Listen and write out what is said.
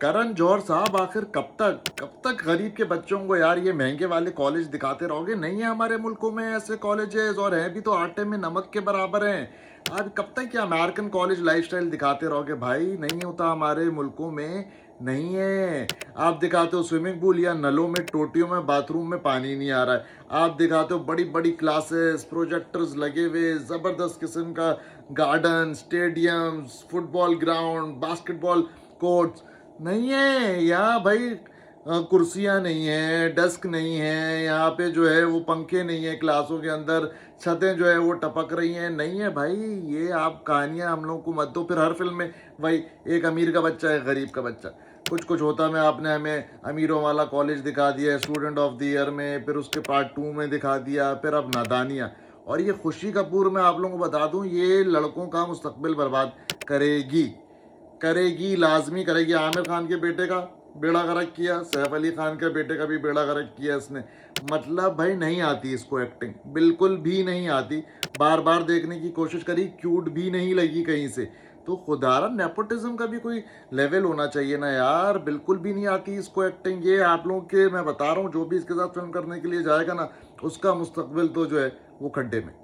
करण जौहर साहब, आखिर कब तक गरीब के बच्चों को यार ये महंगे वाले कॉलेज दिखाते रहोगे? नहीं है हमारे मुल्कों में ऐसे कॉलेजेस, और हैं भी तो आटे में नमक के बराबर हैं। आप कब तक क्या अमेरिकन कॉलेज लाइफस्टाइल दिखाते रहोगे भाई? नहीं होता हमारे मुल्कों में, नहीं है। आप दिखाते हो स्विमिंग पूल या नलों में, टोटियों में, बाथरूम में पानी नहीं आ रहा है। आप दिखाते हो बड़ी बड़ी क्लासेस, प्रोजेक्टर्स लगे हुए, जबरदस्त किस्म का garden, stadiums, football ground, basketball courts. नहीं है यहाँ भाई। कुर्सियाँ नहीं है, डेस्क नहीं है, यहाँ पे जो है वो पंखे नहीं है क्लासों के अंदर, छतें जो है वो टपक रही हैं। नहीं है भाई, ये आप कहानियाँ हम लोग को मत दो। फिर हर फिल्म में भाई एक अमीर का बच्चा, एक गरीब का बच्चा, कुछ कुछ होता में आपने हमें अमीरों वाला कॉलेज दिखा दिया है स्टूडेंट ऑफ द ईयर में, फिर उसके पार्ट 2 में दिखा दिया, फिर अब नादानियाँ। और ये खुशी कपूर, मैं आप लोगों को बता दूं, ये लड़कों का मुस्तकबिल बर्बाद करेगी, करेगी, लाजमी करेगी। आमिर खान के बेटे का बेड़ा गर्क किया, सैफ अली खान के बेटे का भी बेड़ा गर्क किया इसने। मतलब भाई नहीं आती इसको एक्टिंग, बिल्कुल भी नहीं आती। बार बार देखने की कोशिश करी, क्यूट भी नहीं लगी कहीं से। तो खुदारा नेपोटिज्म का भी कोई लेवल होना चाहिए ना यार, बिल्कुल भी नहीं आती इसको एक्टिंग। ये आप लोगों के, मैं बता रहा हूँ, जो भी इसके साथ फिल्म करने के लिए जाएगा ना, उसका मुस्तकबिल तो जो है वो खड्डे में।